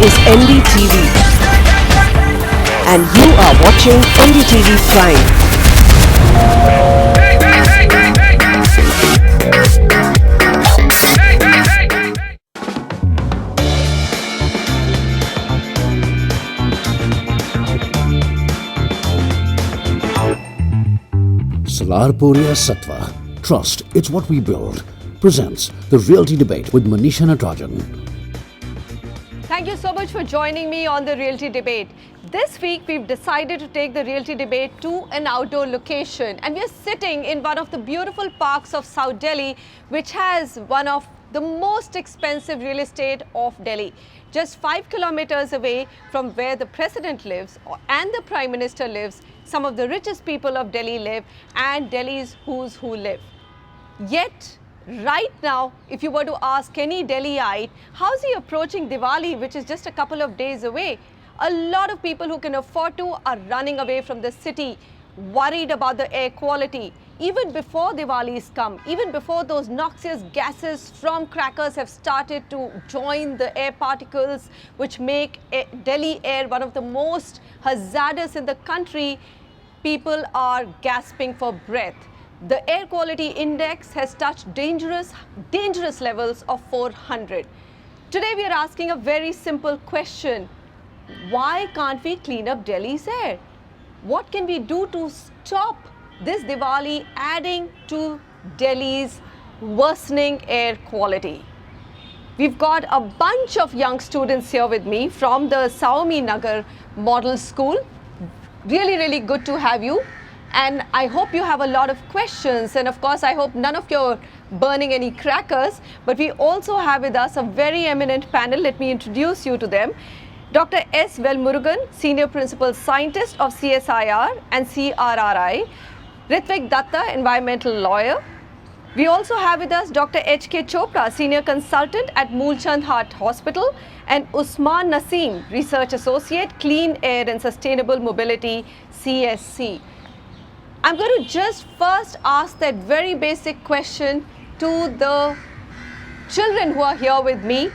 is NDTV and you are watching NDTV Prime. Salarpuria Sattva, Trust, It's What We Build, presents the Realty Debate with Manisha Natarajan. Thank you so much for joining me on the Realty Debate. This week we've decided to take the Realty Debate to an outdoor location, and we're sitting in one of the beautiful parks of South Delhi, which has one of the most expensive real estate of Delhi. Just 5 kilometers away from where the President lives and the Prime Minister lives, some of the richest people of Delhi live, and Delhi's who's who live. Yet, right now, if you were to ask any Delhiite, how's he approaching Diwali, which is just a couple of days away? A lot of people who can afford to are running away from the city, worried about the air quality. Even before Diwali's come, even before those noxious gases from crackers have started to join the air particles, which make Delhi air one of the most hazardous in the country, people are gasping for breath. The air quality index has touched dangerous levels of 400. Today we are asking a very simple question. Why can't we clean up Delhi's air? What can we do to stop this Diwali adding to Delhi's worsening air quality? We've got a bunch of young students here with me from the Saumi Nagar Model School. Really good to have you. And I hope you have a lot of questions, and of course I hope none of you are burning any crackers, but we also have with us a very eminent panel. Let me introduce you to them. Dr. S. Velmurugan, Senior Principal Scientist of CSIR and CRRI, Ritvik Datta, Environmental Lawyer. We also have with us Dr. H.K. Chopra, Senior Consultant at Moolchand Heart Hospital, and Usman Naseem, Research Associate, Clean Air and Sustainable Mobility, CSC. I'm going to just first ask that very basic question to the children who are here with me.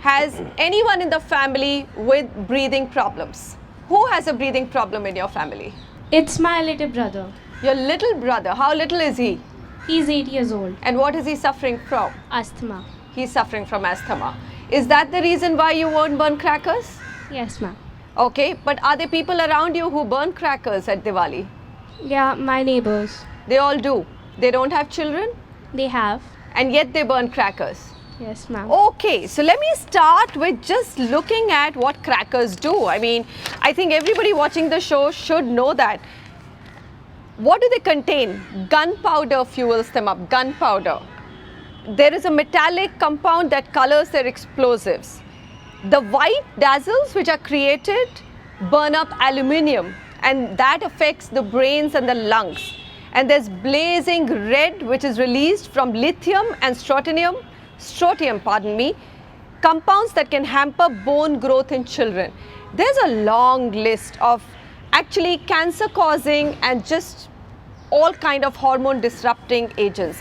Has anyone in the family with breathing problems? Who has a breathing problem in your family? It's my little brother. Your little brother, how little is he? He's 8 years old. And what is he suffering from? Asthma. He's suffering from asthma. Is that the reason why you won't burn crackers? Yes, ma'am. Okay, but are there people around you who burn crackers at Diwali? Yeah, my neighbors. They all do. They don't have children? They have. And yet they burn crackers. Yes, ma'am. Okay, so let me start with just looking at what crackers do. I mean, I think everybody watching the show should know that. What do they contain? Gunpowder fuels them up, gunpowder. There is a metallic compound that colors their explosives. The white dazzles which are created burn up aluminium, and that affects the brains and the lungs. And there's blazing red which is released from lithium and strontium, compounds that can hamper bone growth in children. There's a long list of actually cancer causing and just all kind of hormone disrupting agents.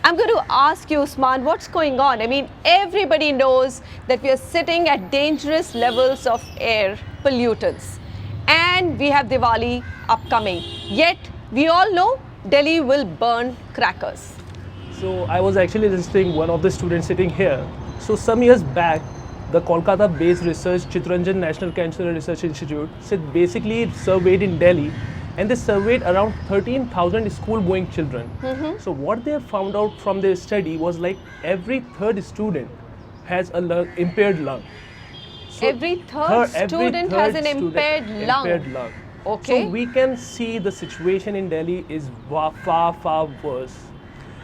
I'm going to ask you, Usman, what's going on? I mean, everybody knows that we are sitting at dangerous levels of air pollutants, and we have Diwali upcoming. Yet, we all know Delhi will burn crackers. So I was actually listening one of the students sitting here. So some years back, the Kolkata-based research Chittaranjan National Cancer Research Institute said basically surveyed in Delhi, and they surveyed around 13,000 school-going children. So what they found out from their study was like every third student has a impaired lung. So every third student has an impaired lung. Okay. So we can see the situation in Delhi is far worse.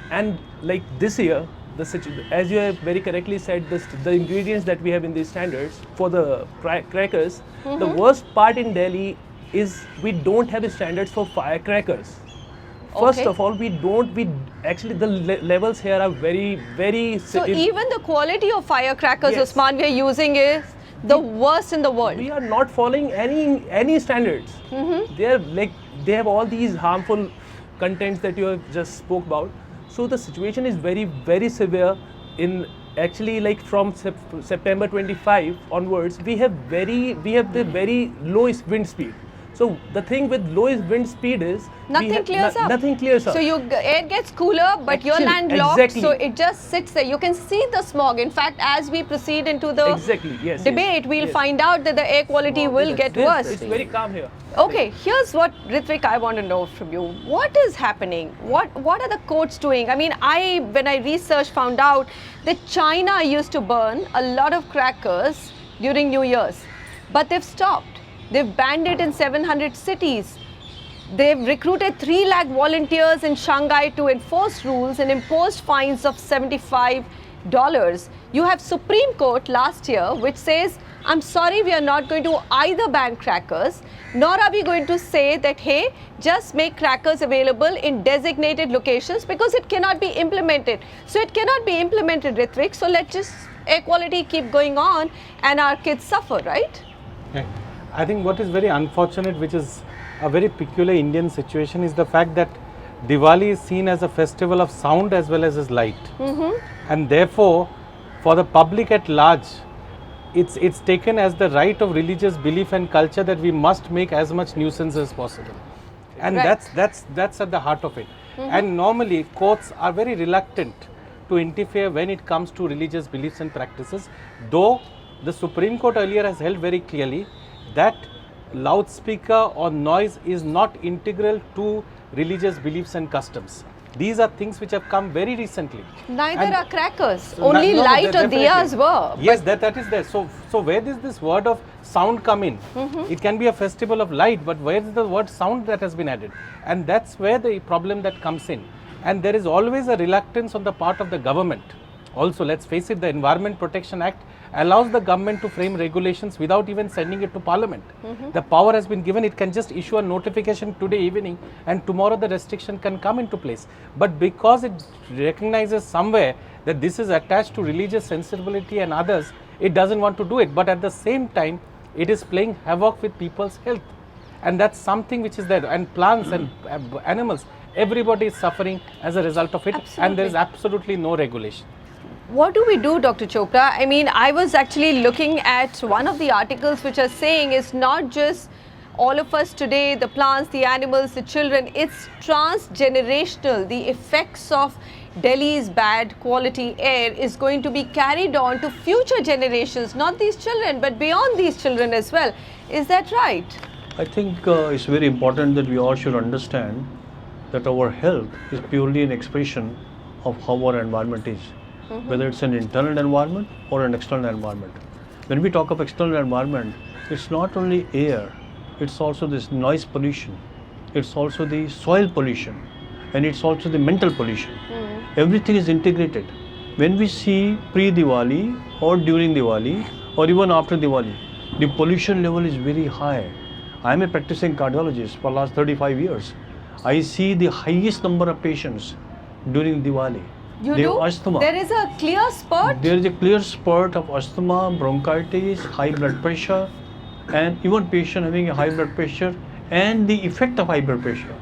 And like this year, as you have very correctly said, the ingredients that we have in these standards for the crackers, the worst part in Delhi is we don't have standards for firecrackers. First of all, actually the levels here are very. So even the quality of firecrackers, yes, Usman, we are using is the worst in the world. We are not following any standards. They have all these harmful contents that you have just spoke about. So the situation is very severe in actually, like from September 25 onwards, we have the very lowest wind speed. So the thing with lowest wind speed is Nothing clears up. Nothing clears up. So your air gets cooler, but you're Actually, landlocked, exactly. so it just sits there. You can see the smog. In fact, as we proceed into the debate, we'll find out that the air quality will get worse. It's very calm here. Okay, here's what, Ritvik, I want to know from you. What is happening? What are the courts doing? I mean, when I researched, found out that China used to burn a lot of crackers during New Year's, but they've stopped. They've banned it in 700 cities. They've recruited 3 lakh volunteers in Shanghai to enforce rules and imposed fines of $75. You have Supreme Court last year which says, I'm sorry, we are not going to either ban crackers, nor are we going to say that, hey, just make crackers available in designated locations, because it cannot be implemented. So it cannot be implemented, Ritvik. So let's just air quality keep going on and our kids suffer, right? Okay. I think what is very unfortunate, which is a very peculiar Indian situation, is the fact that Diwali is seen as a festival of sound as well as light. And therefore, for the public at large, it's taken as the right of religious belief and culture that we must make as much nuisance as possible. And that's at the heart of it. And normally, courts are very reluctant to interfere when it comes to religious beliefs and practices, though the Supreme Court earlier has held very clearly that loudspeaker or noise is not integral to religious beliefs and customs. These are things which have come very recently. Neither are crackers. Only light or diyas were. Yes, that is there. So where does this word of sound come in? It can be a festival of light, but where is the word sound that has been added? And that's where the problem that comes in. And there is always a reluctance on the part of the government. Also, let's face it, the Environment Protection Act allows the government to frame regulations without even sending it to Parliament. The power has been given, it can just issue a notification today evening and tomorrow the restriction can come into place. But because it recognizes somewhere that this is attached to religious sensibility and others, it doesn't want to do it. But at the same time, it is playing havoc with people's health. And that's something which is there. And plants and animals, everybody is suffering as a result of it. And there is absolutely no regulation. What do we do, Dr. Chopra? I mean, I was actually looking at one of the articles which are saying it's not just all of us today, the plants, the animals, the children, it's transgenerational. The effects of Delhi's bad quality air is going to be carried on to future generations, not these children, but beyond these children as well. Is that right? I think it's very important that we all should understand that our health is purely an expression of how our environment is. Whether it's an internal environment or an external environment. When we talk of external environment, it's not only air, it's also this noise pollution, it's also the soil pollution, and it's also the mental pollution. Everything is integrated. When we see pre-Diwali or during Diwali or even after Diwali, the pollution level is very high. I am a practicing cardiologist for the last 35 years. I see the highest number of patients during Diwali. You they do? have asthma. There is a clear spurt? There is a clear spurt of asthma, bronchitis, high blood pressure, and even patient having a high blood pressure and the effect of high blood pressure,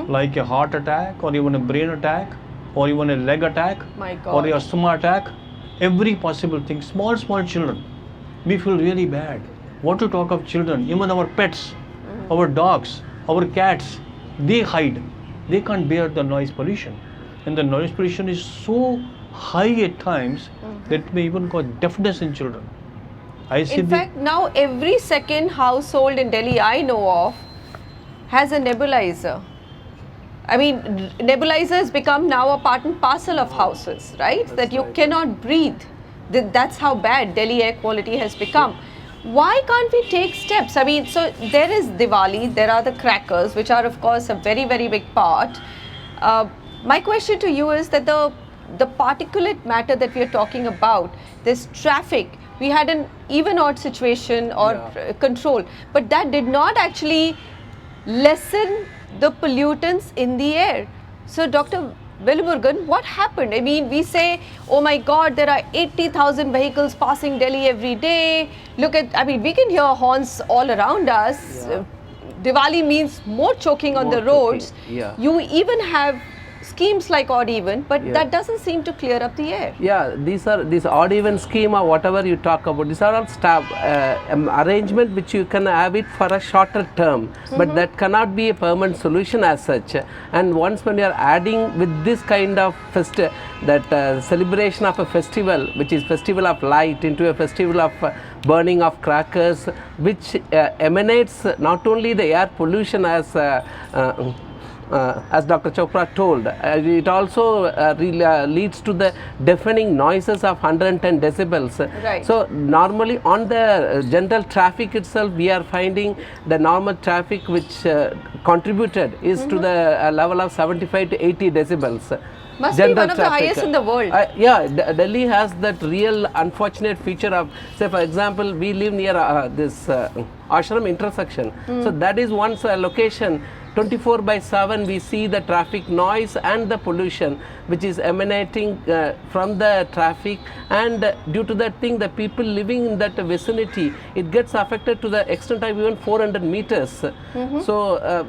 like a heart attack or even a brain attack or even a leg attack or a asthma attack, every possible thing. Small children, we feel really bad. What to talk of children, even our pets, our dogs, our cats, they hide. They can't bear the noise pollution. And the noise pollution is so high at times that it may even cause deafness in children. In fact, now every second household in Delhi I know of has a nebulizer. I mean, nebulizer has become now a part and parcel of houses, right? That you cannot breathe. That's how bad Delhi air quality has become. Why can't we take steps? I mean, so there is Diwali, there are the crackers, which are of course a very, very big part. My question to you is that the particulate matter that we are talking about, this traffic, we had an even odd situation or control, but that did not actually lessen the pollutants in the air. So Dr. Velmurugan, what happened? I mean, we say, oh my God, there are 80,000 vehicles passing Delhi every day. Look at, I mean, we can hear horns all around us. Diwali means more choking on the roads. You even have schemes like odd even, but that doesn't seem to clear up the air. Yeah, these odd even scheme or whatever you talk about. These are all arrangement which you can have it for a shorter term, but that cannot be a permanent solution as such. And once when you are adding with this kind of celebration of a festival, which is festival of light, into a festival of burning of crackers, which emanates not only the air pollution as Dr. Chopra told, it also leads to the deafening noises of 110 decibels. Right. So normally on the general traffic itself, we are finding the normal traffic which contributed is to the level of 75 to 80 decibels. Must be one of the highest in the world. Yeah, Delhi has that real unfortunate feature of, say for example, we live near this ashram intersection. So that is one location. 24/7 we see the traffic noise and the pollution which is emanating from the traffic, and due to that thing the people living in that vicinity, it gets affected to the extent of even 400 meters. So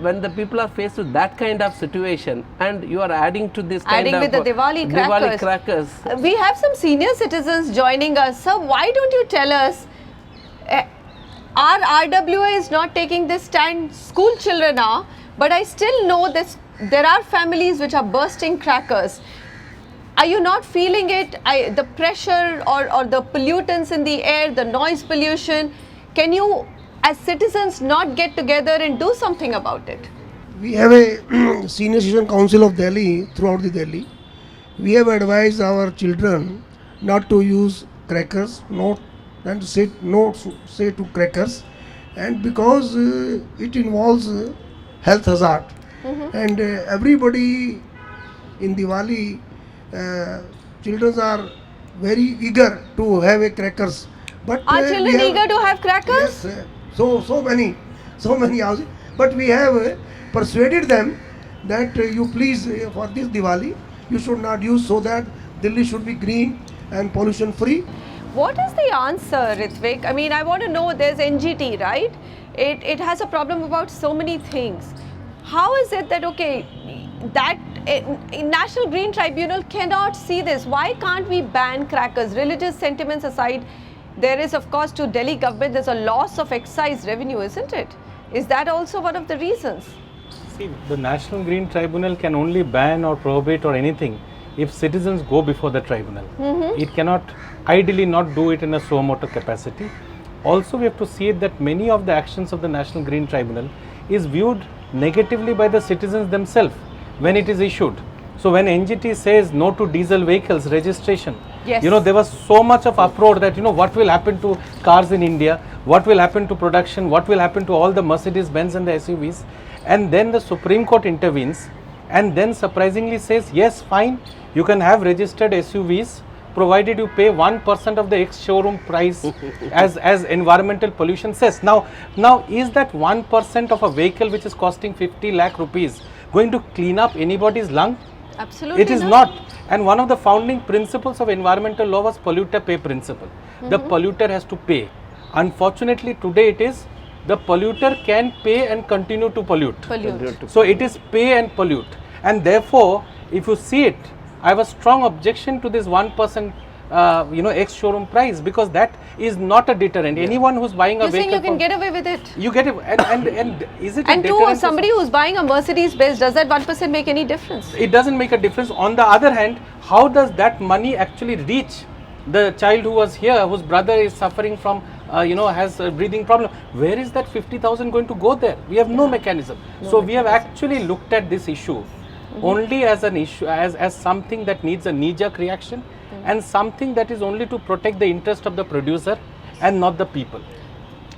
when the people are faced with that kind of situation, and you are adding to this kind Adding of with the Diwali crackers. We have some senior citizens joining us. Sir, why don't you tell us, our RWA is not taking this stand, school children are, but I still know that there are families which are bursting crackers. Are you not feeling it? The pressure or the pollutants in the air, the noise pollution, can you as citizens not get together and do something about it? We have a Senior Citizen Council of Delhi, throughout the Delhi. We have advised our children not to use crackers, not say to crackers, and because it involves health hazard, and everybody in Diwali, children are very eager to have a crackers. But are children eager to have crackers? Yes, so many houses. But we have persuaded them that you please for this Diwali you should not use, so that Delhi should be green and pollution free. What is the answer, Ritvik? I mean, I want to know, there's NGT, right? It has a problem about so many things. How is it that, okay, that National Green Tribunal cannot see this? Why can't we ban crackers? Religious sentiments aside, there is, of course, to Delhi government, there's a loss of excise revenue, isn't it? Is that also one of the reasons? See, the National Green Tribunal can only ban or prohibit or anything if citizens go before the tribunal. It cannot ideally not do it in a suo motu capacity. Also, we have to see it that many of the actions of the National Green Tribunal is viewed negatively by the citizens themselves when it is issued. So when NGT says no to diesel vehicles registration, yes, there was so much of uproar that what will happen to cars in India, what will happen to production, what will happen to all the Mercedes Benz and the SUVs, and then the Supreme Court intervenes and then surprisingly says, yes, fine, you can have registered SUVs provided you pay 1% of the ex-showroom price as environmental pollution says. Now is that 1% of a vehicle which is costing 50 lakh rupees going to clean up anybody's lung? Absolutely It is not. And one of the founding principles of environmental law was polluter pay principle. The polluter has to pay. Unfortunately, today it is the polluter can pay and continue to pollute. So it is pay and pollute. And therefore, if you see it, I have a strong objection to this 1% ex-showroom price, because that is not a deterrent. Anyone who's buying a vehicle, you can get away with it. You get it, and is it? And to somebody who's buying a Mercedes Benz, does that 1% make any difference? It doesn't make a difference. On the other hand, how does that money actually reach the child who was here, whose brother is suffering from, has a breathing problem? Where is that 50,000 going to go there? We have no mechanism. So we have actually looked at this issue only as an issue, as something that needs a knee-jerk reaction, and something that is only to protect the interest of the producer and not the people.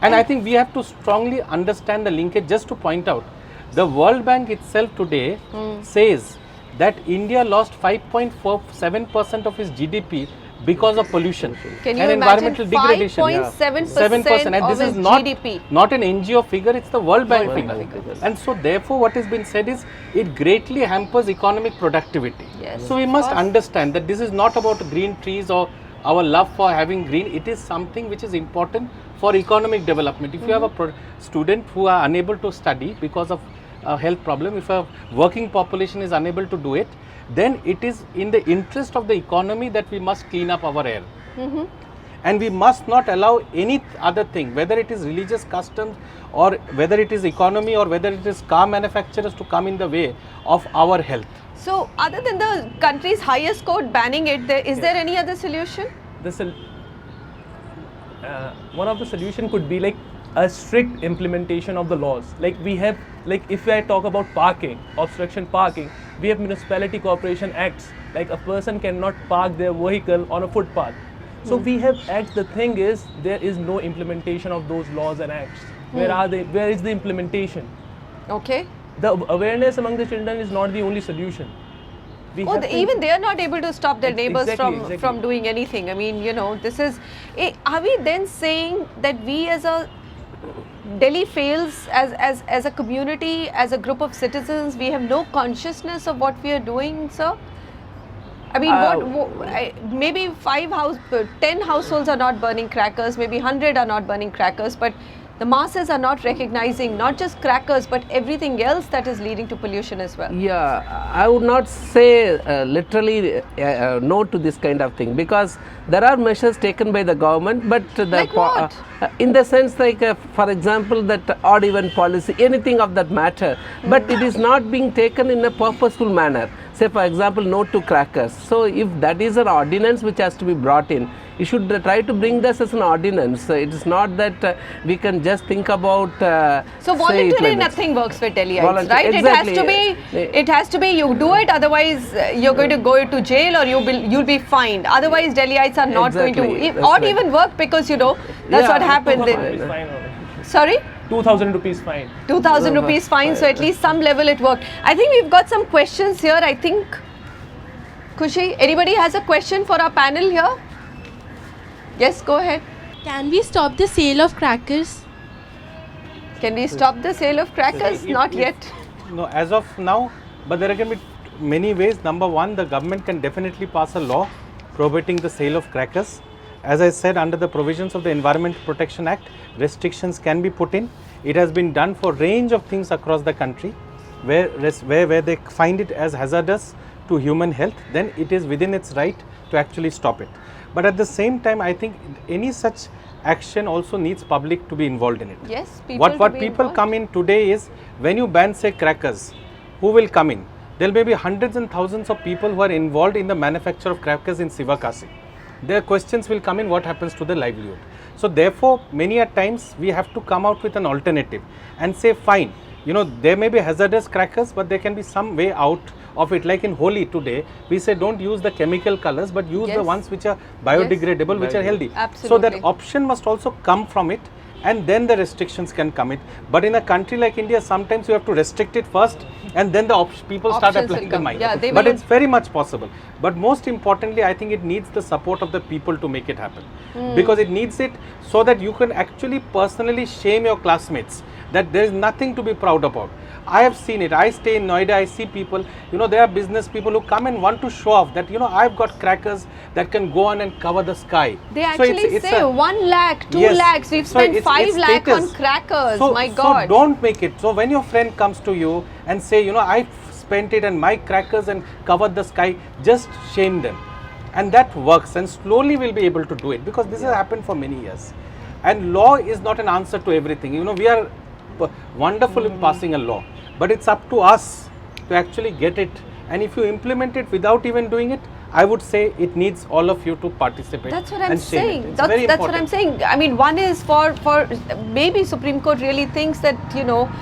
And I think we have to strongly understand the linkage. Just to point out, the World Bank itself today says that India lost 5.47% of its GDP because of pollution and environmental degradation. 5.7% and this is not an NGO figure, it's the World Bank figure. And so therefore what has been said is it greatly hampers economic productivity. So we must understand that this is not about green trees or our love for having green. It is something which is important for economic development. If you have a student who are unable to study because of a health problem, if a working population is unable to do it, then it is in the interest of the economy that we must clean up our air. And we must not allow any other thing, whether it is religious customs or whether it is economy or whether it is car manufacturers, to come in the way of our health. So, other than the country's highest court banning it, is there any other solution? One of the solution could be like a strict implementation of the laws. Like we have, like if I talk about parking, obstruction parking, we have municipality corporation acts. Like a person cannot park their vehicle on a footpath. So we have acts. The thing is, there is no implementation of those laws and acts. Where are they? Where is the implementation? Okay. The awareness among the children is not the only solution. Even they are not able to stop their neighbors Exactly. from doing anything. I mean, you know, this is. Are we then saying that we as a Delhi fails as a community, as a group of citizens, we have no consciousness of what we are doing, sir? I mean, maybe 10 households are not burning crackers, maybe 100 are not burning crackers, but the masses are not recognizing not just crackers but everything else that is leading to pollution as well. Yeah, I would not say literally no to this kind of thing, because there are measures taken by the government, but Like what? In the sense like for example that odd even policy, anything of that matter, but it is not being taken in a purposeful manner. Say for example, no to crackers. So if that is an ordinance which has to be brought in, you should try to bring this as an ordinance. It is not that we can just think about. So voluntarily nothing works for Delhiites, right? Exactly. It has to be you do it, otherwise you're going to go to jail or you'll be fined. Otherwise Delhiites are not going to even work, because you know that's what happened. Sorry? 2,000 rupees fine. 2,000 rupees fine, so at least some level it worked. I think we've got some questions here. I think, Khushi, anybody has a question for our panel here? Yes, go ahead. Can we stop the sale of crackers? Can we stop the sale of crackers? Not yet. No, as of now, but there can be many ways. Number one, the government can definitely pass a law prohibiting the sale of crackers. As I said, under the provisions of the Environment Protection Act, restrictions can be put in. It has been done for range of things across the country, where they find it as hazardous to human health, then it is within its right to actually stop it. But at the same time, I think any such action also needs public to be involved in it. Yes, people What people come in today is, when you ban say crackers, who will come in? There may be hundreds and thousands of people who are involved in the manufacture of crackers in Sivakasi. Their questions will come in, what happens to the livelihood. So therefore, many a times we have to come out with an alternative and say, fine, you know, there may be hazardous crackers, but there can be some way out of it. Like in Holi today, we say don't use the chemical colors, but use the ones which are biodegradable, which are healthy. Absolutely. So that option must also come from it, and then the restrictions can come in. But in a country like India, sometimes you have to restrict it first, and then the people start applying the mind. Yeah, but it's very much possible. But most importantly, I think it needs the support of the people to make it happen. Because it needs it so that you can actually personally shame your classmates that there is nothing to be proud about. I have seen it. I stay in Noida, I see people, you know, there are business people who come and want to show off that, you know, I've got crackers that can go on and cover the sky. They actually say 1 lakh, 2 lakhs, we've spent 5 lakh on crackers, my God. So don't make it. So when your friend comes to you and say, you know, I spent it and my crackers and covered the sky, just shame them. And that works, and slowly we'll be able to do it, because this has happened for many years. And law is not an answer to everything. You know, we are wonderful in passing a law, but it's up to us to actually get it. And if you implement it without even doing it, I would say it needs all of you to participate. That's what I'm saying. That's what I'm saying. I mean, one is for maybe Supreme Court really thinks that, you know,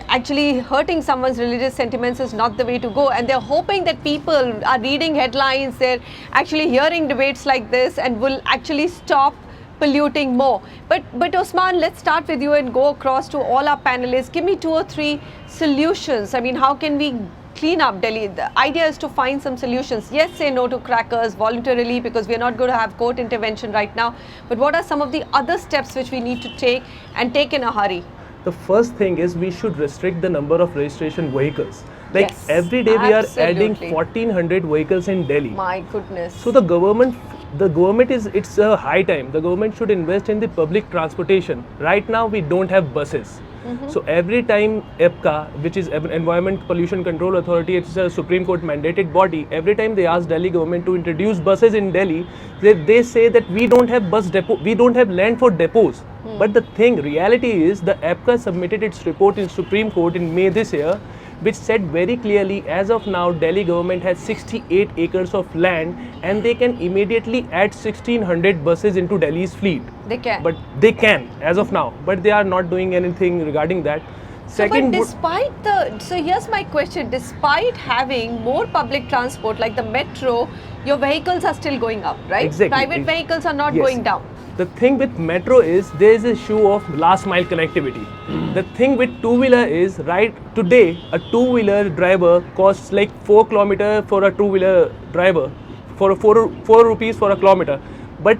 actually hurting someone's religious sentiments is not the way to go, and they're hoping that people are reading headlines, they're actually hearing debates like this and will actually stop polluting more. But Osman, let's start with you and go across to all our panelists. Give me 2 or 3 solutions. I mean, how can we clean up Delhi? The idea is to find some solutions. Yes, say no to crackers voluntarily, because we're not going to have court intervention right now. But what are some of the other steps which we need to take, and take in a hurry? The first thing is we should restrict the number of registration vehicles. Like every day we are adding 1400 vehicles in Delhi. My goodness. So the government the government it's a high time. The government should invest in the public transportation. Right now we don't have buses. So every time EPCA, which is Environment Pollution Control Authority, it's a Supreme Court mandated body, every time they ask Delhi government to introduce buses in Delhi, they say that we don't have bus depot, we don't have land for depots. But the reality is the EPCA submitted its report in Supreme Court in May this year, which said very clearly, as of now, Delhi government has 68 acres of land and they can immediately add 1600 buses into Delhi's fleet. They can. But they can, as of now, but they are not doing anything regarding that. So here's my question, despite having more public transport like the metro, your vehicles are still going up, right? Exactly. Private vehicles are not going down. The thing with metro is there is a issue of last mile connectivity. The thing with two-wheeler is, right today, a two-wheeler driver costs like 4 km for a two-wheeler driver, for 4 rupees for a kilometer. But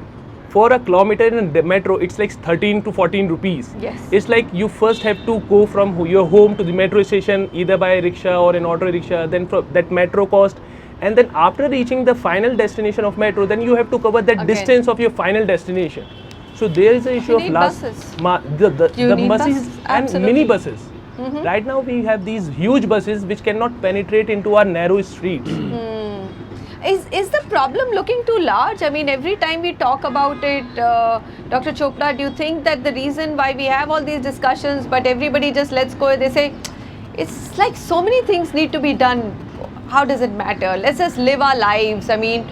for a kilometer in the metro, it's like 13 to 14 rupees. Yes. It's like you first have to go from your home to the metro station either by rickshaw or an auto rickshaw, then from that metro cost. And then after reaching the final destination of metro, then you have to cover that distance of your final destination. So there is an issue You of need last buses. the need buses buses, and absolutely. mini buses. Right now we have these huge buses which cannot penetrate into our narrow streets. Is the problem looking too large? I mean, every time we talk about it, Dr. Chopra, do you think that the reason why we have all these discussions, but everybody just lets go, they say, it's like so many things need to be done. How does it matter? Let's just live our lives. I mean,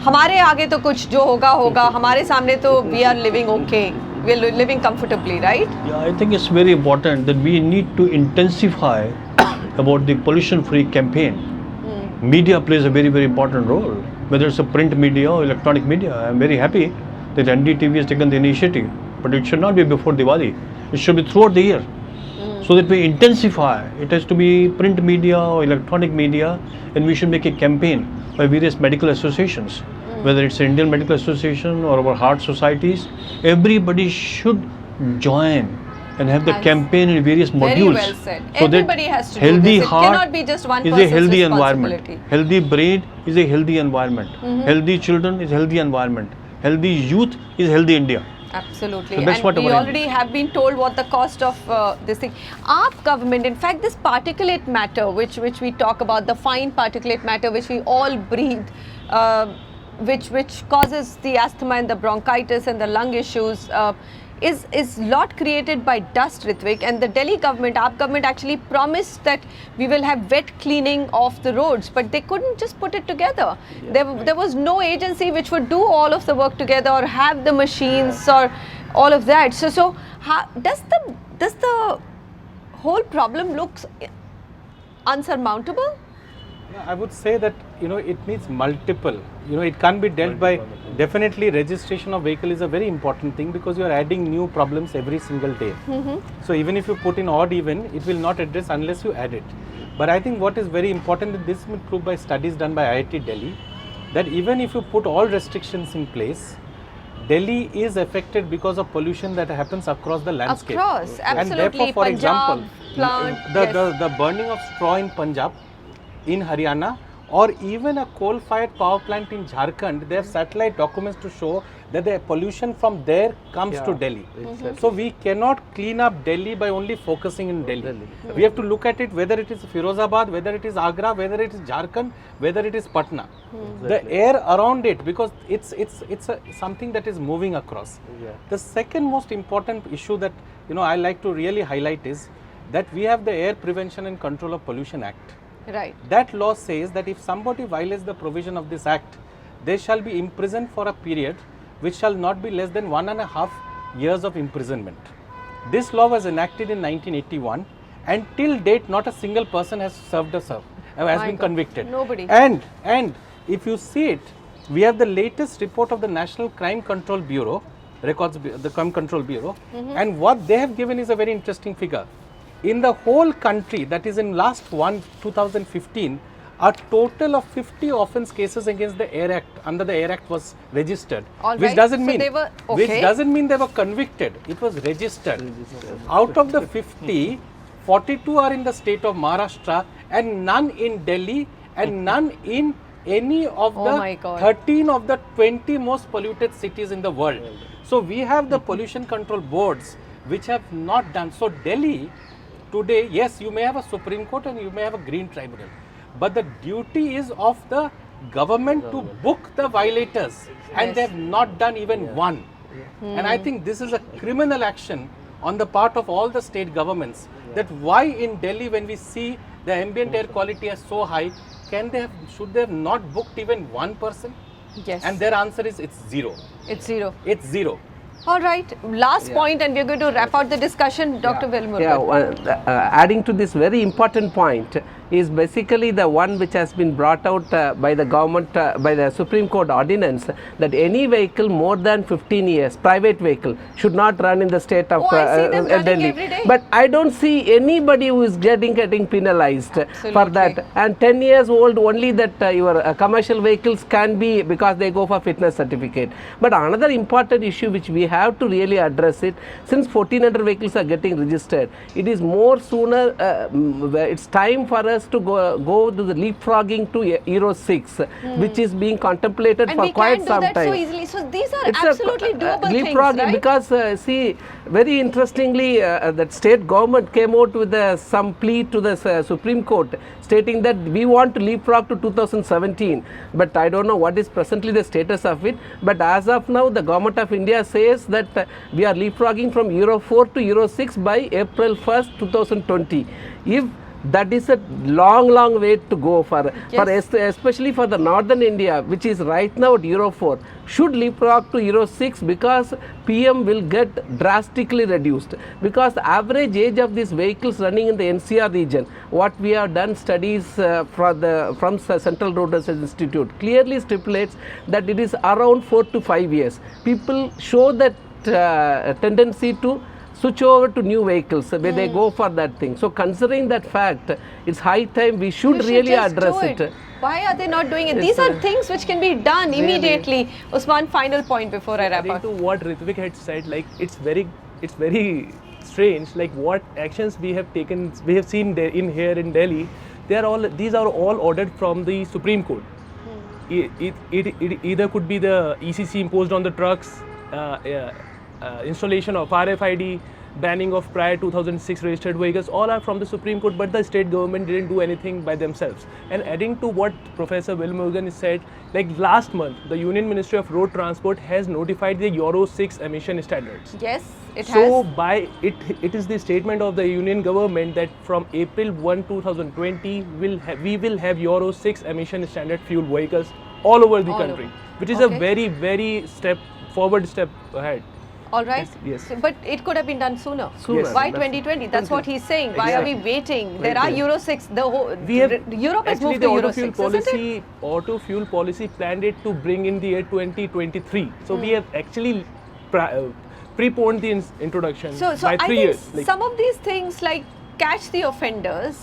हमारे आगे तो कुछ जो होगा होगा, हमारे सामने तो we are living okay. We are living comfortably, right? Yeah, I think it's very important that we need to intensify about the pollution-free campaign. Media plays a very, very important role, whether it's a print media or electronic media. I'm very happy that NDTV has taken the initiative, but it should not be before Diwali. It should be throughout the year. So that we intensify. It has to be print media or electronic media, and we should make a campaign by various medical associations, whether it's Indian Medical Association or our heart societies. Everybody should join and have the campaign in various modules. Very well said. So Everybody has to healthy do this. It heart cannot be just one is a person's healthy responsibility. environment. Healthy brain is a healthy environment. Healthy children is healthy environment. Healthy youth is healthy India. Absolutely. So that's and what we our aim already have been told what the cost of this thing. Our government, in fact, this particulate matter, which we talk about, the fine particulate matter which we all breathe, which causes the asthma and the bronchitis and the lung issues, is lot created by dust, Ritvik. And the Delhi government, our government actually promised that we will have wet cleaning of the roads, but they couldn't just put it together. There was no agency which would do all of the work together or have the machines or all of that. So how, does the whole problem looks unsurmountable? I would say that it needs multiple. It can't be dealt by. Definitely, registration of vehicle is a very important thing because you are adding new problems every single day. So even if you put in odd even, it will not address unless you add it. But I think what is very important, that this has been proved by studies done by IIT Delhi, that even if you put all restrictions in place, Delhi is affected because of pollution that happens across the landscape. Across, absolutely. And therefore, for Punjab, example, plant, the burning of straw in Punjab, in Haryana, or even a coal-fired power plant in Jharkhand, they have satellite documents to show that the pollution from there comes to Delhi. Exactly. So we cannot clean up Delhi by only focusing in Delhi. We have to look at it whether it is Firozabad, whether it is Agra, whether it is Jharkhand, whether it is Patna. The air around it, because it's something that is moving across. The second most important issue that I like to really highlight is that we have the Air Prevention and Control of Pollution Act. Right. That law says that if somebody violates the provision of this act, they shall be imprisoned for a period which shall not be less than 1.5 years of imprisonment. This law was enacted in 1981 and till date not a single person has been convicted. Nobody. And if you see it, we have the latest report of the National Crime Control Bureau, the Crime Control Bureau, and what they have given is a very interesting figure. In the whole country, that is in last 2015, a total of 50 offence cases against the Air Act, under the Air Act was registered. Which doesn't mean they were convicted, it was registered. Out of the 50, 42 are in the state of Maharashtra and none in Delhi and none in any of Oh the my God. 13 of the 20 most polluted cities in the world. So we have the pollution control boards which have not done. So Delhi today, yes, you may have a Supreme Court and you may have a Green Tribunal, but the duty is of the government to book the violators, and they have not done even one. And I think this is a criminal action on the part of all the state governments, that why in Delhi, when we see the ambient air quality is so high, should they have not booked even one person? Yes. And their answer is it's zero. It's zero. It's zero. All right. Last point, and we're going to wrap out the discussion, Dr. Wilmur. Yeah, adding to this very important point is basically the one which has been brought out by the government, by the Supreme Court ordinance, that any vehicle more than 15 years, private vehicle, should not run in the state of I see them running Delhi. every day. But I don't see anybody who is getting penalized for that. And 10 years old, only that your commercial vehicles can be, because they go for fitness certificate. But another important issue which we have to really address it, since 1400 vehicles are getting registered, it is more sooner, it's time for us to go to the leapfrogging to Euro 6, which is being contemplated And for we quite can't some do that time. so easily. So these are It's absolutely doable things, leapfrogging, right? because see, very interestingly, that state government came out with some plea to the Supreme Court, stating that we want to leapfrog to 2017, but I don't know what is presently the status of it. But as of now, the government of India says that we are leapfrogging from Euro 4 to Euro 6 by April 1st, 2020. If that is a long way to go for especially for the northern India, which is right now at Euro 4, should leapfrog to Euro 6, because PM will get drastically reduced, because the average age of these vehicles running in the NCR region, what we have done studies from Central Road Research Institute, clearly stipulates that it is around 4 to 5 years. People show that tendency to switch over to new vehicles where they go for that thing. So considering that fact, it's high time we should really just address do it. Why are they not doing it? These are things which can be done immediately. Usman, final point before I wrap Adding up. to what Ritvik had said, like it's very strange, like what actions we have taken, we have seen here in Delhi. These are all ordered from the Supreme Court. It either could be the ECC imposed on the trucks, installation of RFID, banning of prior 2006 registered vehicles, all are from the Supreme Court, but the state government didn't do anything by themselves. And adding to what Professor Wilmurgan said, like last month, the Union Ministry of Road Transport has notified the Euro 6 emission standards. Yes, it So has. by it is the statement of the Union government that from April 1, 2020, we will have Euro 6 emission standard fuel vehicles all over the country, which is a very forward step ahead. All right. Yes. So, but it could have been done sooner. Yes. Why 2020? That's what he's saying. Why are we waiting? There are Euro 6. The whole Europe has moved to Euro 6, isn't it? Auto fuel policy planned it to bring in the year 2023. So we have actually preponed the introduction by 3 years. Think some of these things, like catch the offenders,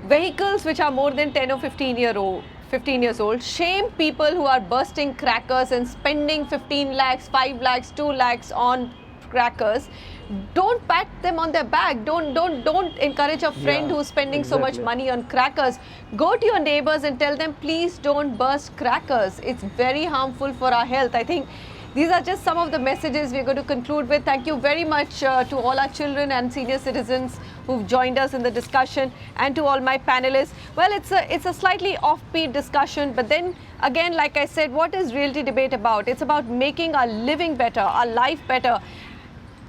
vehicles which are more than 10 or 15 years old, shame people who are bursting crackers and spending 15 lakhs, 5 lakhs, 2 lakhs on crackers. Don't pat them on their back. Don't encourage a friend who's spending so much money on crackers. Go to your neighbors and tell them, please don't burst crackers. It's very harmful for our health. I think these are just some of the messages we're going to conclude with. Thank you very much to all our children and senior citizens who've joined us in the discussion, and to all my panelists. Well, it's a slightly offbeat discussion, but then again, like I said, what is Realty Debate about? It's about making our living better, our life better.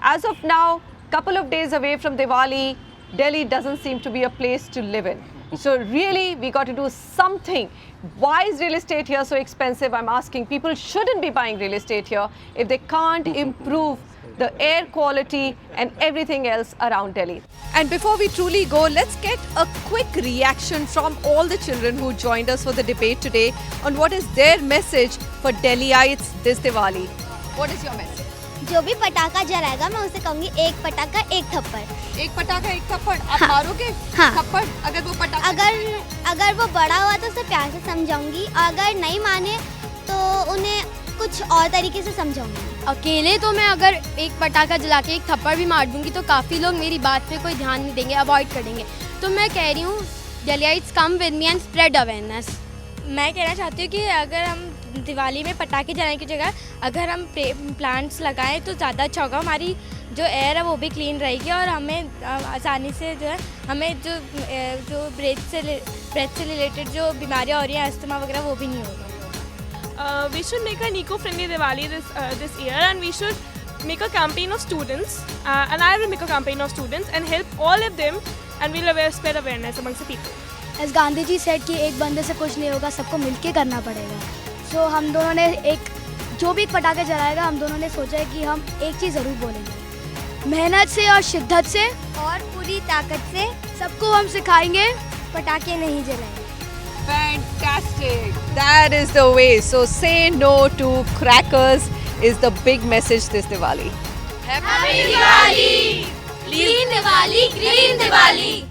As of now, couple of days away from Diwali, Delhi doesn't seem to be a place to live in. So really, we got to do something. Why is real estate here so expensive? I'm asking. People shouldn't be buying real estate here if they can't improve the air quality and everything else around Delhi. And before we truly go, let's get a quick reaction from all the children who joined us for the debate today on what is their message for Delhiites this Diwali. What is your message? जो भी पटाखा जलाएगा मैं उसे कहूँगी एक पटाखा एक थप्पड़। एक पटाखा एक थप्पड़। आप मारोगे? हाँ। थप्पड़ अगर वो पटाखा अगर वो बड़ा हुआ तो उसे प्यार से समझाऊंगी, अगर नहीं माने तो उन्हें कुछ और तरीके से समझाऊंगी। अकेले तो मैं अगर एक पटाखा जला के एक थप्पड़ भी मार दूंगी तो काफ़ी लोग मेरी बात पे कोई ध्यान नहीं देंगे, अवॉइड कर देंगे। तो मैं कह रही हूँ Delhiites come with me and spread awareness. मैं कहना चाहती हूँ कि अगर हम दिवाली में पटाखे जलाने की जगह अगर हम प्लांट्स लगाएं तो ज़्यादा अच्छा होगा। हमारी जो एयर है वो भी क्लीन रहेगी और हमें आसानी से जो है हमें जो ब्रेथ से रिलेटेड जो बीमारियाँ हो रही हैं अस्थमा वगैरह वो भी नहीं होगा। We should make an eco-friendly Diwali this year, and we should make a campaign of students, and I will make a campaign of students and help all of them, and we'll spread awareness amongst the people. As Gandhi ji said कि एक बंदे से कुछ नहीं होगा, सबको मिलके करना पड़ेगा। So हम दोनों ने जो भी पटाखे जलाएगा हम दोनों ने सोचा है कि हम एक चीज़ ज़रूर बोलेंगे, मेहनत से और शिद्दत से और पूरी ताकत से सबको हम सिखाएंगे पटाखे नहीं जलाएंगे। Fantastic. That is the way. So say no to crackers is the big message this Diwali. Happy Diwali! Clean Diwali, green Diwali!